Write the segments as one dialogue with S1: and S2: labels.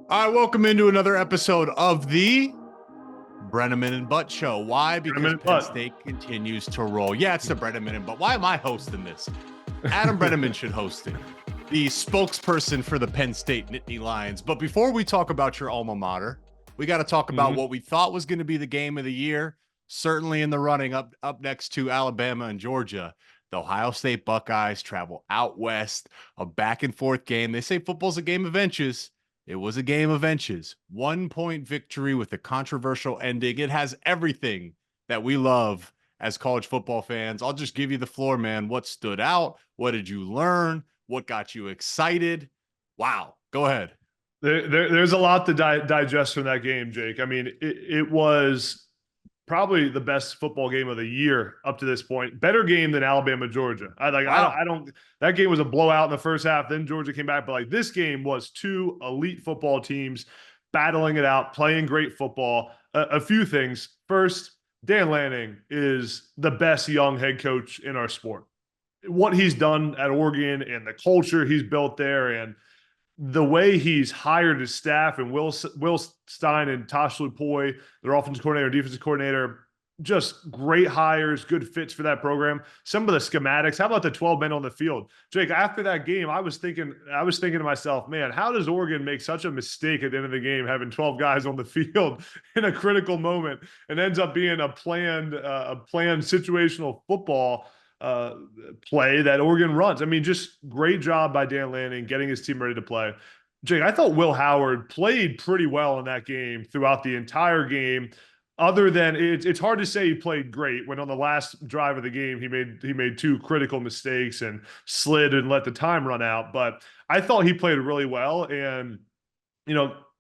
S1: All right, welcome into another episode of the Breneman and Butt Show. Why? Because Penn State continues to roll. Yeah, it's the Breneman and Butt. Why am I hosting this? Adam Breneman should host it. The spokesperson for the Penn State Nittany Lions. But before we talk about your alma mater, we got to talk about what we thought was going to be the game of the year. Certainly in the running up next to Alabama and Georgia. The Ohio State Buckeyes travel out west, a back and forth game. They say football's a game of inches. It was a game of inches. 1-point victory with a controversial ending. It has everything that we love as college football fans. I'll just give you the floor, man. What stood out? What did you learn? What got you excited? Wow. Go ahead.
S2: There's a lot to digest from that game, Jake. I mean, it was probably the best football game of the year up to this point. Better game than Alabama, Georgia. I don't. That game was a blowout in the first half. Then Georgia came back, but like this game was two elite football teams battling it out, playing great football. A few things. First, Dan Lanning is the best young head coach in our sport. What he's done at Oregon and the culture he's built there, and the way he's hired his staff, and Will Stein and Tosh Lupoy, their offensive coordinator, defensive coordinator, just great hires, good fits for that program. Some of the schematics. How about the 12 men on the field? Jake, after that game, I was thinking to myself, man, how does Oregon make such a mistake at the end of the game, having 12 guys on the field in a critical moment, and ends up being a planned situational football play that Oregon runs. I mean, just great job by Dan Lanning getting his team ready to play. Jake, I thought Will Howard played pretty well in that game throughout the entire game. Other than it's hard to say he played great when on the last drive of the game he made two critical mistakes and slid and let the time run out. But I thought he played really well. And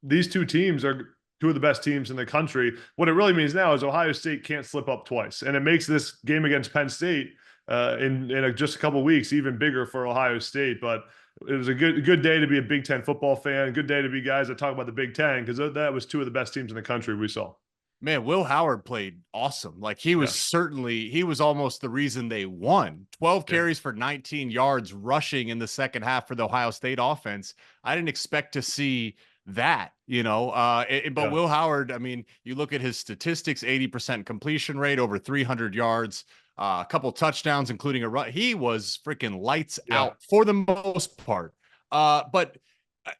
S2: these two teams are two of the best teams in the country. What it really means now is Ohio State can't slip up twice, and it makes this game against Penn State in just a couple of weeks even bigger for Ohio State. But it was a good day to be a Big Ten football fan. Good day to be guys that talk about the Big Ten, because that was two of the best teams in the country we saw.
S1: Man, Will Howard played awesome. Like he was almost the reason they won. 12 carries for 19 yards rushing in the second half for the Ohio State offense. I didn't expect to see that, but Will Howard, I mean, you look at his statistics, 80% completion rate, over 300 yards, a couple touchdowns, including a run. He was freaking lights out for the most part. But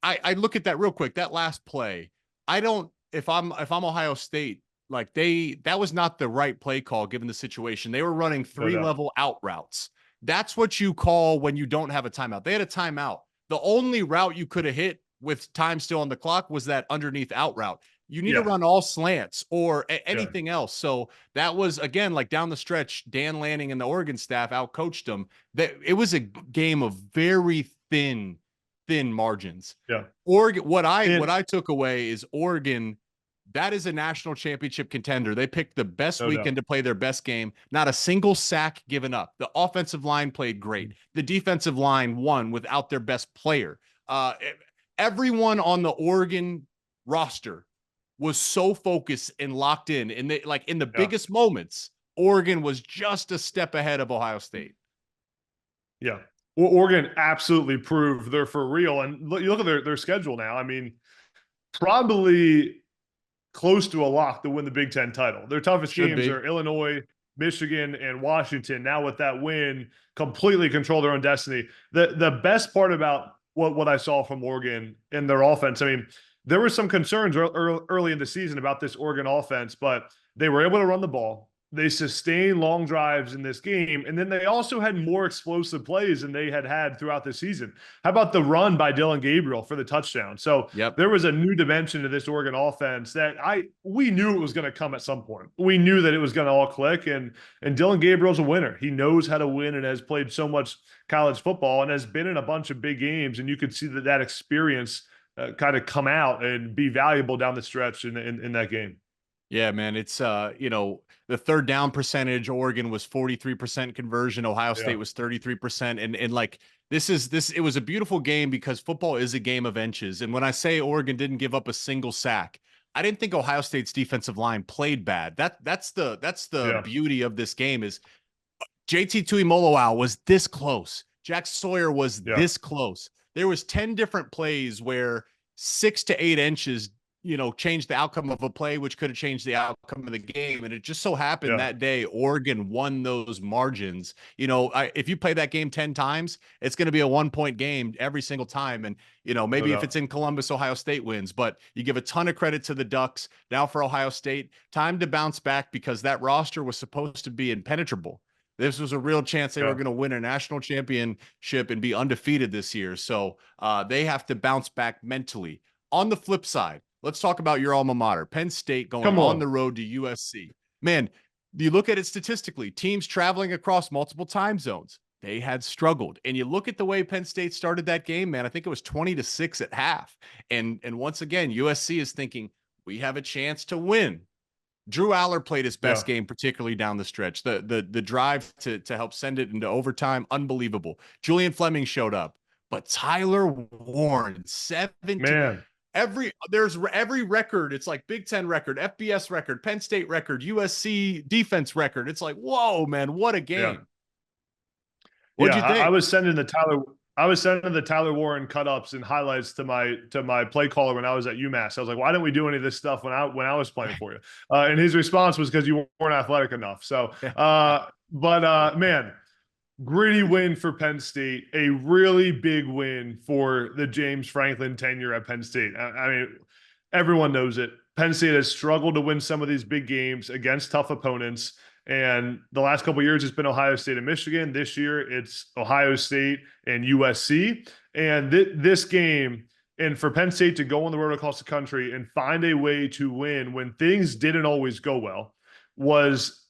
S1: I look at that real quick. That last play, if I'm Ohio State, like that was not the right play call given the situation. They were running three-level out routes. That's what you call when you don't have a timeout. They had a timeout. The only route you could have hit with time still on the clock was that underneath out route. You need to run all slants or anything else. So that was, again, like down the stretch, Dan Lanning and the Oregon staff outcoached them. It was a game of very thin margins.
S2: Yeah.
S1: Oregon, what I took away is Oregon, that is a national championship contender. They picked the best weekend to play their best game. Not a single sack given up. The offensive line played great. The defensive line won without their best player. Everyone on the Oregon roster was so focused and locked in. And they, like in the biggest moments, Oregon was just a step ahead of Ohio State.
S2: Yeah. Well, Oregon absolutely proved they're for real. And you look at their schedule now. I mean, probably close to a lock to win the Big Ten title. Their toughest games are Illinois, Michigan, and Washington. Now with that win, completely control their own destiny. The best part about what I saw from Oregon in their offense, I mean, there were some concerns early in the season about this Oregon offense, but they were able to run the ball. They sustained long drives in this game, and then they also had more explosive plays than they had throughout the season. How about the run by Dillon Gabriel for the touchdown? So there was a new dimension to this Oregon offense that we knew it was going to come at some point. We knew that it was going to all click, and Dillon Gabriel's a winner. He knows how to win and has played so much college football and has been in a bunch of big games, and you could see that experience kind of come out and be valuable down the stretch in that game.
S1: Yeah, man. It's, the third down percentage, Oregon was 43% conversion. Ohio State was 33%. And like, it was a beautiful game because football is a game of inches. And when I say Oregon didn't give up a single sack, I didn't think Ohio State's defensive line played bad. That's the beauty of this game is JT Tuimoloau was this close. Jack Sawyer was this close. There was 10 different plays where 6 to 8 inches, changed the outcome of a play, which could have changed the outcome of the game. And it just so happened
S2: Yeah.
S1: that day, Oregon won those margins. If you play that game 10 times, it's going to be a 1-point game every single time. And, maybe if it's in Columbus, Ohio State wins, but you give a ton of credit to the Ducks. Now for Ohio State, time to bounce back, because that roster was supposed to be impenetrable. This was a real chance they were going to win a national championship and be undefeated this year. So they have to bounce back mentally. On the flip side, let's talk about your alma mater, Penn State, going on the road to USC. Man, you look at it statistically, teams traveling across multiple time zones, they had struggled. And you look at the way Penn State started that game, man, I think it was 20-6 at half. And once again, USC is thinking, we have a chance to win. Drew Aller played his best game, particularly down the stretch. The drive to help send it into overtime, unbelievable. Julian Fleming showed up, but Tyler Warren, 17.
S2: Man.
S1: Every record. It's like Big Ten record, FBS record, Penn State record, USC defense record. It's like, whoa, man, what a game.
S2: Yeah.
S1: What'd you think?
S2: I was sending the Tyler Warren cut-ups and highlights to my play caller when I was at UMass. I was like, why didn't we do any of this stuff when I was playing for you? And his response was, because you weren't athletic enough. So, man, gritty win for Penn State, a really big win for the James Franklin tenure at Penn State. I mean, everyone knows it. Penn State has struggled to win some of these big games against tough opponents. And the last couple of years, it's been Ohio State and Michigan. This year, it's Ohio State and USC. And this game, and for Penn State to go on the road across the country and find a way to win when things didn't always go well, was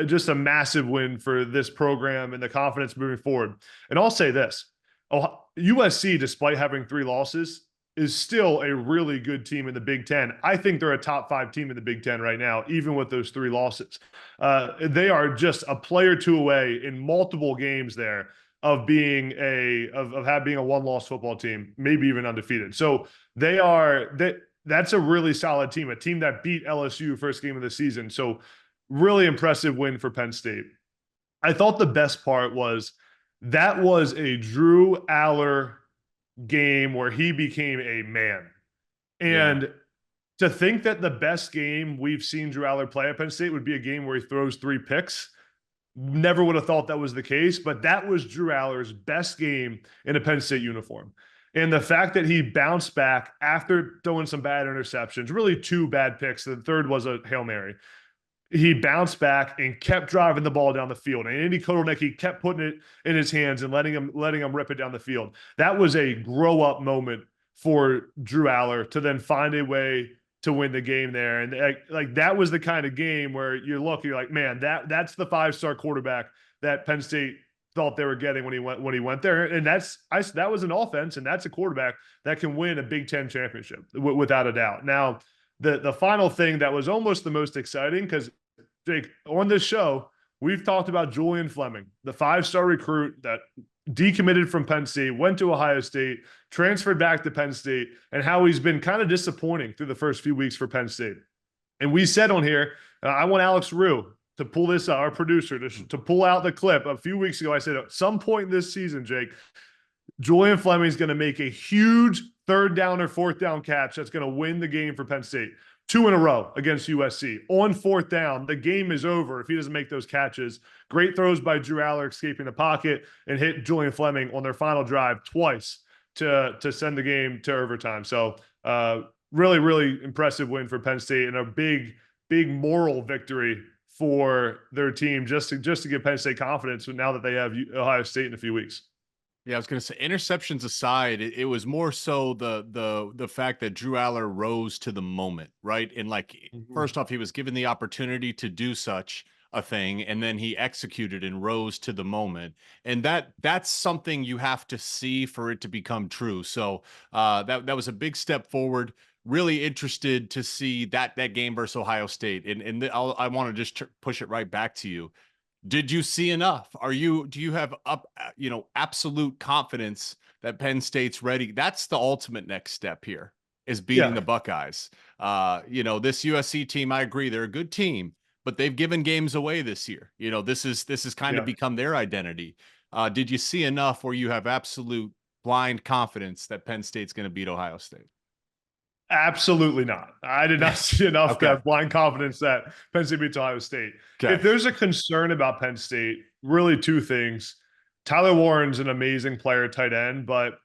S2: just a massive win for this program and the confidence moving forward. And I'll say this, USC, despite having 3 losses, is still a really good team in the Big Ten. I think they're a top 5 team in the Big Ten right now, even with those 3 losses. They are just a player or 2 away in multiple games there of being a 1-loss football team, maybe even undefeated. So that's a really solid team, a team that beat LSU first game of the season. So really impressive win for Penn State. I thought the best part was that was a Drew Aller game where he became a man. And to think that the best game we've seen Drew Aller play at Penn State would be a game where he throws 3 picks, never would have thought that was the case, but that was Drew Aller's best game in a Penn State uniform. And the fact that he bounced back after throwing some bad interceptions, really 2 bad picks, the third was a Hail Mary. He bounced back and kept driving the ball down the field. And Andy Kotelnick, he kept putting it in his hands and letting him rip it down the field. That was a grow-up moment for Drew Aller to then find a way to win the game there. And like that was the kind of game where you're like, man, that's the 5-star quarterback that Penn State thought they were getting when he went there. And that was an offense, and that's a quarterback that can win a Big Ten championship without a doubt. Now, the final thing that was almost the most exciting, because Jake, on this show, we've talked about Julian Fleming, the 5-star recruit that decommitted from Penn State, went to Ohio State, transferred back to Penn State, and how he's been kind of disappointing through the first few weeks for Penn State. And we said on here, I want Alex Rue to pull this, our producer, to pull out the clip. A few weeks ago, I said, at some point this season, Jake, Julian Fleming is going to make a huge 3rd down or 4th down catch that's going to win the game for Penn State. 2 in a row against USC. On 4th down, the game is over if he doesn't make those catches. Great throws by Drew Aller escaping the pocket and hit Julian Fleming on their final drive twice to send the game to overtime. So really, really impressive win for Penn State, and a big, big moral victory for their team just to give Penn State confidence now that they have Ohio State in a few weeks.
S1: Yeah, I was going to say, interceptions aside, it was more so the fact that Drew Aller rose to the moment, right? And first off, he was given the opportunity to do such a thing, and then he executed and rose to the moment. And that's something you have to see for it to become true. So that was a big step forward. Really interested to see that game versus Ohio State. And I want to just push it right back to you. Did you see enough? Do you have absolute confidence that Penn State's ready? That's the ultimate next step here, is beating the Buckeyes. This USC team, I agree, they're a good team, but they've given games away this year. This is kind of become their identity. Did you see enough where you have absolute blind confidence that Penn State's going to beat Ohio State?
S2: Absolutely not. I did not see enough to
S1: Okay.
S2: have blind confidence that Penn State beats Ohio State.
S1: Okay.
S2: If there's a concern about Penn State, really two things. Tyler Warren's an amazing player at tight end, but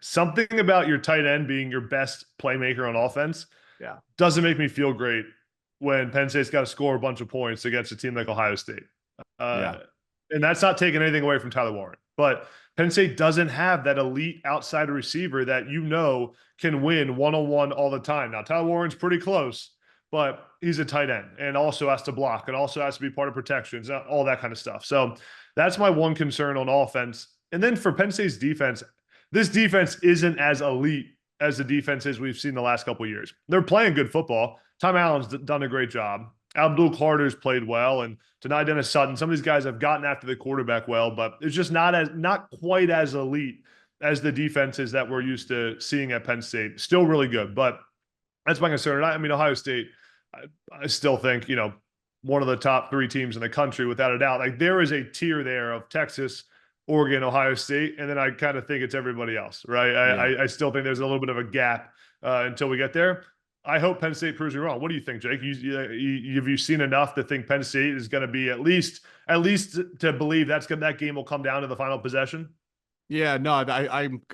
S2: something about your tight end being your best playmaker on offense
S1: Yeah.
S2: doesn't make me feel great when Penn State's got to score a bunch of points against a team like Ohio State.
S1: Yeah.
S2: And that's not taking anything away from Tyler Warren, but Penn State doesn't have that elite outside receiver that can win one-on-one all the time. Now, Tyler Warren's pretty close, but he's a tight end and also has to block and also has to be part of protections, all that kind of stuff. So that's my one concern on offense. And then for Penn State's defense, this defense isn't as elite as the defenses we've seen the last couple of years. They're playing good football. Tom Allen's done a great job. Abdul Carter's played well, and Denai Dennis Sutton. Some of these guys have gotten after the quarterback well, but it's just not quite as elite as the defenses that we're used to seeing at Penn State. Still really good, but that's my concern. I mean, Ohio State, I still think, one of the top 3 teams in the country without a doubt. Like, there is a tier there of Texas, Oregon, Ohio State, and then I kind of think it's everybody else, right?
S1: Yeah.
S2: I still think there's a little bit of a gap until we get there. I hope Penn State proves me wrong. What do you think, Jake? Have you seen enough to think Penn State is going to be at least to believe that game will come down to the final possession?
S1: Yeah, no,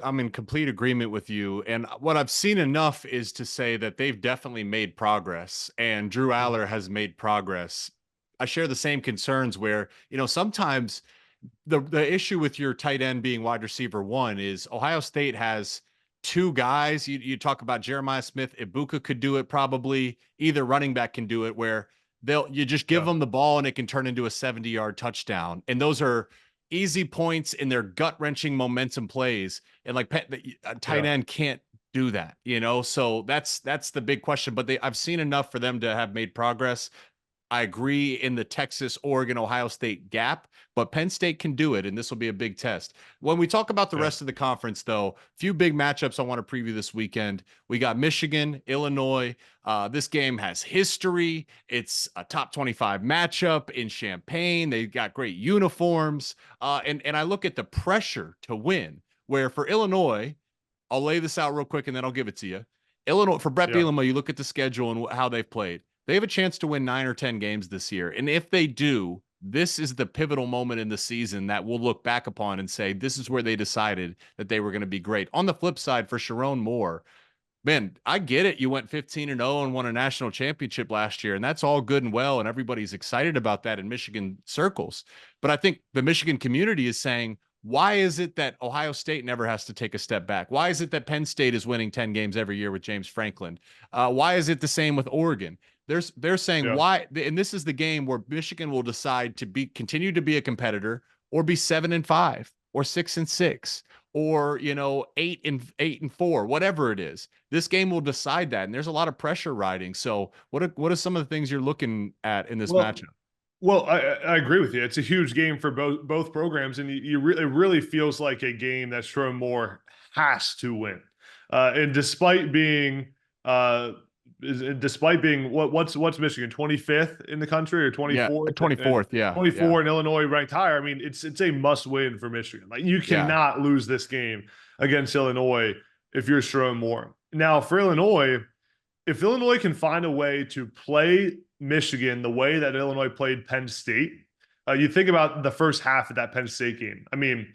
S1: I'm in complete agreement with you. And what I've seen enough is to say that they've definitely made progress, and Drew Aller has made progress. I share the same concerns where, sometimes the issue with your tight end being wide receiver 1 is Ohio State has 2 guys. You talk about Jeremiah Smith, Ibuka could do it probably. Either running back can do it, where you just give them the ball and it can turn into a 70-yard touchdown. And those are easy points in their gut-wrenching momentum plays. And like a tight end can't do that, So that's the big question. But I've seen enough for them to have made progress. I agree in the Texas, Oregon, Ohio State gap, but Penn State can do it, and this will be a big test. When we talk about the rest of the conference, though, few big matchups I want to preview this weekend. We got Michigan, Illinois. This game has history. It's a top 25 matchup in Champaign. They got great uniforms, and I look at the pressure to win, where for Illinois, I'll lay this out real quick, and then I'll give it to you. Illinois, for Brett Bielema, you look at the schedule and how they've played. They have a chance to win 9 or 10 games this year. And if they do, this is the pivotal moment in the season that we'll look back upon and say, this is where they decided that they were going to be great. On the flip side, for Sharon Moore, man, I get it. You went 15-0 and won a national championship last year, and that's all good and well, and everybody's excited about that in Michigan circles. But I think the Michigan community is saying, why is it that Ohio State never has to take a step back? Why is it that Penn State is winning 10 games every year with James Franklin? Why is it the same with Oregon? They're saying why, and this is the game where Michigan will decide to continue to be a competitor, or be 7-5 or 6-6 or 8-4, whatever it is. This game will decide that, and there's a lot of pressure riding. So what are some of the things you're looking at in this matchup?
S2: Well, I agree with you. It's a huge game for both programs, and it really feels like a game that Sharon Moore has to win. And despite being what's Michigan, 25th in the country or 24th?
S1: Yeah, 24th, yeah.
S2: 24 in Illinois ranked higher. I mean, it's a must win for Michigan. Like, you cannot lose this game against Illinois if you're Sharon Moore. Now, for Illinois, if Illinois can find a way to play Michigan the way that Illinois played Penn State, you think about the first half of that Penn State game. I mean,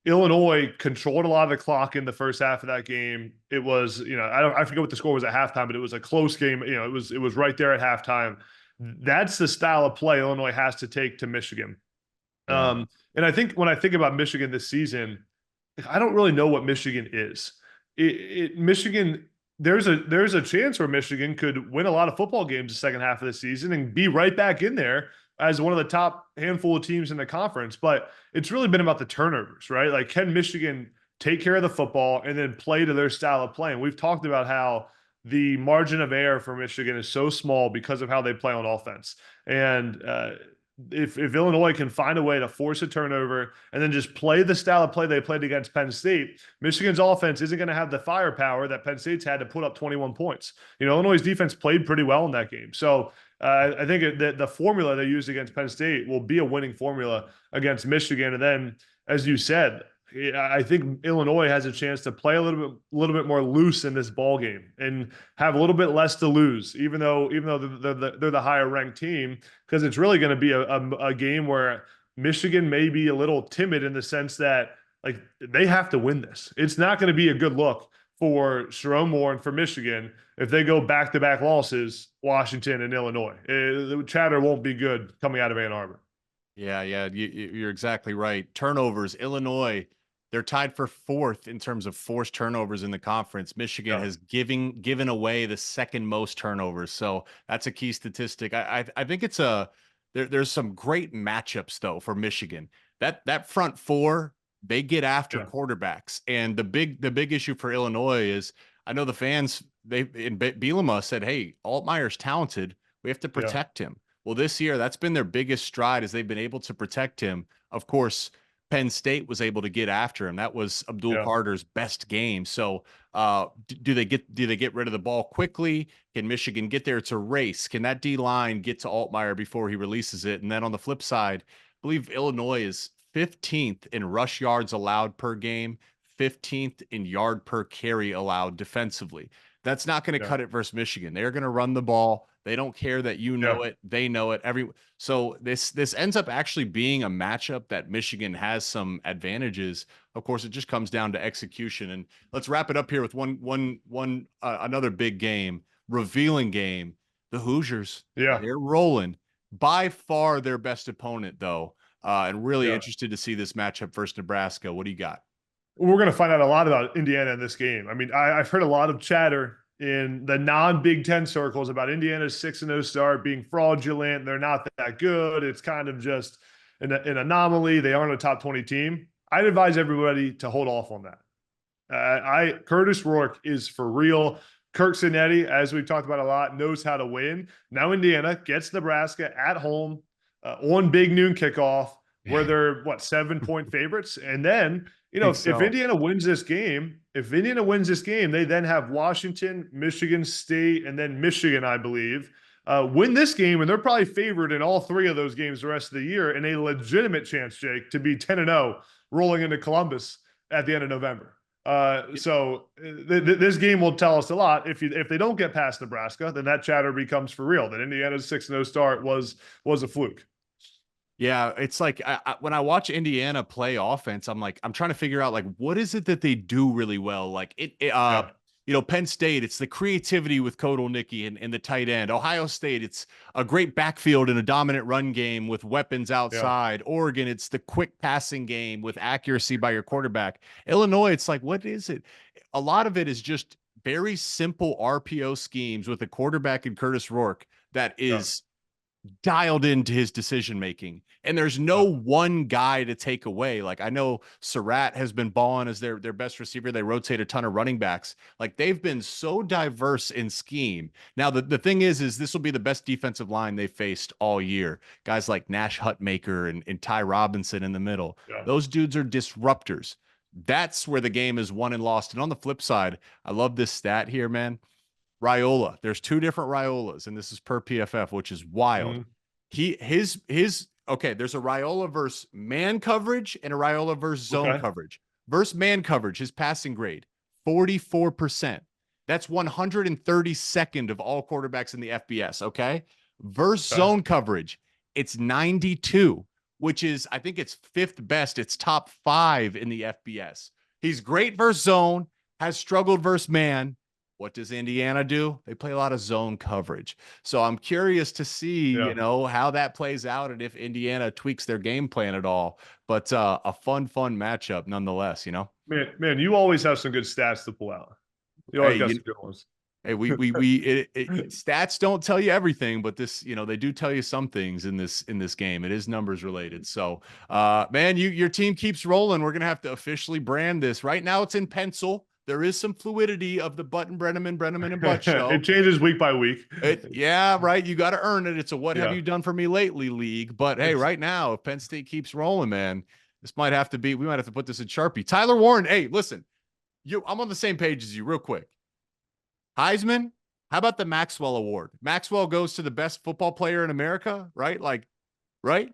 S2: Illinois controlled a lot of the clock in the first half of that game. It was, I forget what the score was at halftime, but it was a close game. It was right there at halftime. That's the style of play Illinois has to take to Michigan. And I think when I think about Michigan this season, I don't really know what Michigan is. Michigan, there's a chance where Michigan could win a lot of football games the second half of the season and be right back in there as one of the top handful of teams in the conference. But it's really been about the turnovers, right? Like, can Michigan take care of the football and then play to their style of play? And we've talked about how the margin of error for Michigan is so small because of how they play on offense. And if Illinois can find a way to force a turnover and then just play the style of play they played against Penn State, Michigan's offense isn't going to have the firepower that Penn State's had to put up 21 points. Illinois' defense played pretty well in that game. So I think that the formula they used against Penn State will be a winning formula against Michigan. And then, as you said, I think Illinois has a chance to play a little bit more loose in this ball game and have a little bit less to lose, even though they're the higher ranked team, because it's really going to be a game where Michigan may be a little timid in the sense that like they have to win this. It's not going to be a good look for Sharon Moore and for Michigan if they go back-to-back losses, Washington and Illinois. The chatter won't be good coming out of Ann Arbor.
S1: Yeah, you're exactly right. Turnovers, Illinois, they're tied for fourth in terms of forced turnovers in the conference. Michigan has given away the second most turnovers, so that's a key statistic. I think it's there's some great matchups though for Michigan. That front four, they get after quarterbacks, and the big issue for Illinois is I know the fans in Bielema said, "Hey, Altmaier's talented. We have to protect him." Well, this year, that's been their biggest stride as they've been able to protect him. Of course, Penn State was able to get after him. That was Abdul Carter's best game. So do they get rid of the ball quickly? Can Michigan get there? It's a race. Can that D-line get to Altmaier before he releases it? And then on the flip side, I believe Illinois is 15th in rush yards allowed per game, 15th in yard per carry allowed defensively. That's not going to cut it versus Michigan. They're going to run the ball. They don't care that you know it. They know it. So this ends up actually being a matchup that Michigan has some advantages. Of course, it just comes down to execution. And let's wrap it up here with another big game, revealing game. The Hoosiers, they're rolling. By far their best opponent, though. And really interested to see this matchup versus Nebraska. What do you got?
S2: We're going to find out a lot about Indiana in this game. I mean, I've heard a lot of chatter in the non-Big Ten circles about Indiana's 6-0 start being fraudulent. They're not that good. It's kind of just an anomaly. They aren't a top 20 team. I'd advise everybody to hold off on that. Curtis Rourke is for real. Kirk Cinetti, as we've talked about a lot, knows how to win. Now Indiana gets Nebraska at home on big noon kickoff where they're, 7-point favorites? And then, if Indiana wins this game, they then have Washington, Michigan State, and then Michigan, I believe, win this game, and they're probably favored in all three of those games the rest of the year, and a legitimate chance, Jake, to be 10-0 rolling into Columbus at the end of November. This game will tell us a lot. If they don't get past Nebraska, then that chatter becomes for real. That Indiana's 6-0 start was a fluke.
S1: Yeah, it's like when I watch Indiana play offense, I'm trying to figure out what is it that they do really well. Penn State, it's the creativity with Kodal-Nicki and the tight end. Ohio State, it's a great backfield and a dominant run game with weapons outside. Oregon, it's the quick passing game with accuracy by your quarterback. Illinois, it's what is it? A lot of it is just very simple RPO schemes with a quarterback in Curtis Rourke that is dialed into his decision making, and there's no one guy to take away. I know Surratt has been balling as their best receiver. They rotate a ton of running backs. They've been so diverse in scheme. Now the thing is this will be the best defensive line they faced all year. Guys like Nash Hutmaker and Ty Robinson in the middle. Those dudes are disruptors. That's where the game is won and lost. And on the flip side, I love this stat here, man. Raiola. There's two different Raiolas, and this is per PFF, which is wild. Okay, there's a Raiola versus man coverage and a Raiola versus zone coverage. Versus man coverage, his passing grade, 44%. That's 132nd of all quarterbacks in the FBS, okay? Versus zone coverage, it's 92, which is, I think it's fifth best. It's top 5 in the FBS. He's great versus zone, has struggled versus man. What does Indiana do? They play a lot of zone coverage. So I'm curious to see, how that plays out and if Indiana tweaks their game plan at all. But a fun matchup nonetheless,
S2: Man, you always have some good stats to pull out. You always got some good ones.
S1: Hey, stats don't tell you everything, but this, they do tell you some things in this game. It is numbers related. So, man, your team keeps rolling. We're going to have to officially brand this. Right now it's in pencil. There is some fluidity of the Butt and Breneman and Butt show.
S2: It changes week by week.
S1: Right. You got to earn it. It's a what have you done for me lately league. But hey, right now, if Penn State keeps rolling, man, we might have to put this in Sharpie. Tyler Warren, hey, listen, I'm on the same page as you real quick. Heisman, how about the Maxwell Award? Maxwell goes to the best football player in America, right? Right?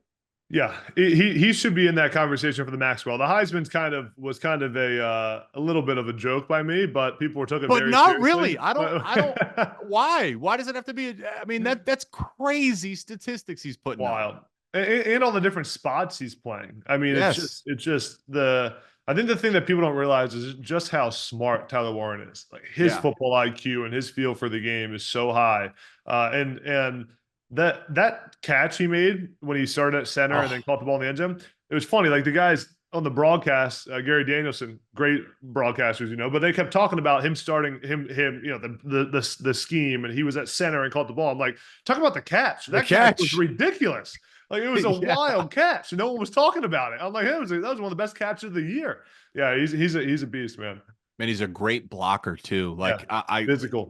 S2: Yeah, he should be in that conversation for the Maxwell. The Heisman's was kind of a little bit of a joke by me, but people were taking it
S1: But
S2: very
S1: not
S2: seriously.
S1: really. I don't. Why? Why does it have to be? I mean, that's crazy statistics he's putting
S2: Wild.
S1: up.
S2: And all the different spots he's playing. I mean,
S1: Yes.
S2: it's just I think the thing that people don't realize is just how smart Tyler Warren is. Like his football IQ and his feel for the game is so high. And that catch he made when he started at center and then caught the ball in the end zone, it was funny. Like the guys on the broadcast, Gary Danielson, great broadcasters, you know, but they kept talking about him starting you know, the scheme, and he was at center and caught the ball. I'm like, talk about the catch. That catch was ridiculous. Like it was a wild catch, and no one was talking about it. I'm like, hey, that was one of the best catches of the year. Yeah, he's a beast, man.
S1: Man, he's a great blocker too. Like
S2: physical.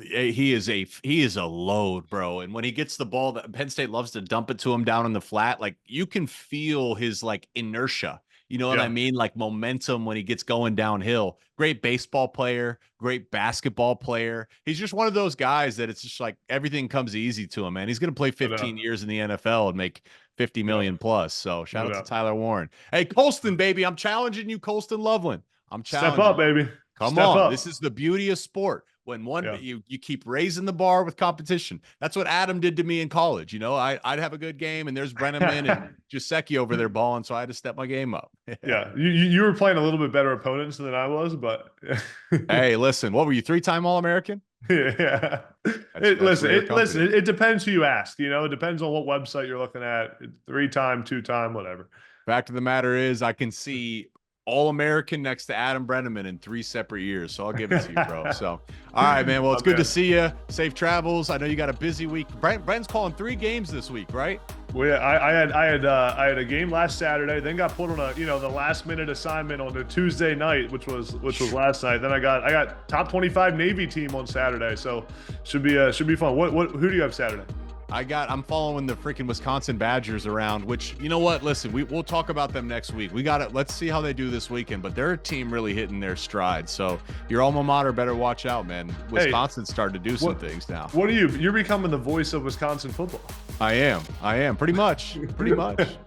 S1: He is a load, bro. And when he gets the ball, that Penn State loves to dump it to him down in the flat. Like you can feel his like inertia. You know what I mean? Like momentum when he gets going downhill. Great baseball player, great basketball player. He's just one of those guys that it's just like everything comes easy to him, man. He's going to play 15 years in the NFL and make 50 million plus. So shout out to Tyler Warren. Hey, Colston, baby. I'm challenging you, Colston Loveland. I'm challenging
S2: Step up, baby.
S1: Come on. This is the beauty of sport. When you keep raising the bar with competition. That's what Adam did to me in college. You know, I'd have a good game, and there's Breneman and Jaceki over there balling, so I had to step my game up.
S2: Yeah, you were playing a little bit better opponents than I was, but
S1: hey, listen, what were you, 3-time All-American?
S2: Yeah. It depends who you ask. You know, it depends on what website you're looking at. 3-time, 2-time, whatever.
S1: Fact of the matter is, I can see All-American next to Adam Breneman in 3 separate years. So I'll give it to you, bro. So, all right, man. Well, it's good to see you. Safe travels. I know you got a busy week. Brent's calling 3 games this week, right?
S2: Well, yeah, I had a game last Saturday, then got put on the last minute assignment on the Tuesday night, which was last night. Then I got top 25 Navy team on Saturday. So should be fun. Who do you have Saturday?
S1: I'm following the freaking Wisconsin Badgers around, which, you know what? Listen, we'll talk about them next week. Let's see how they do this weekend, but they're a team really hitting their stride. So your alma mater better watch out, man. Wisconsin's starting to do some things now.
S2: What are you? You're becoming the voice of Wisconsin football.
S1: I am pretty much.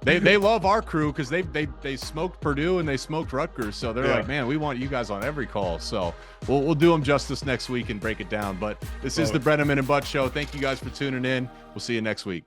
S1: They love our crew because they smoked Purdue and they smoked Rutgers. So they're like, man, we want you guys on every call. So we'll do them justice next week and break it down. But this is the Breneman and Butt Show. Thank you guys for tuning in. We'll see you next week.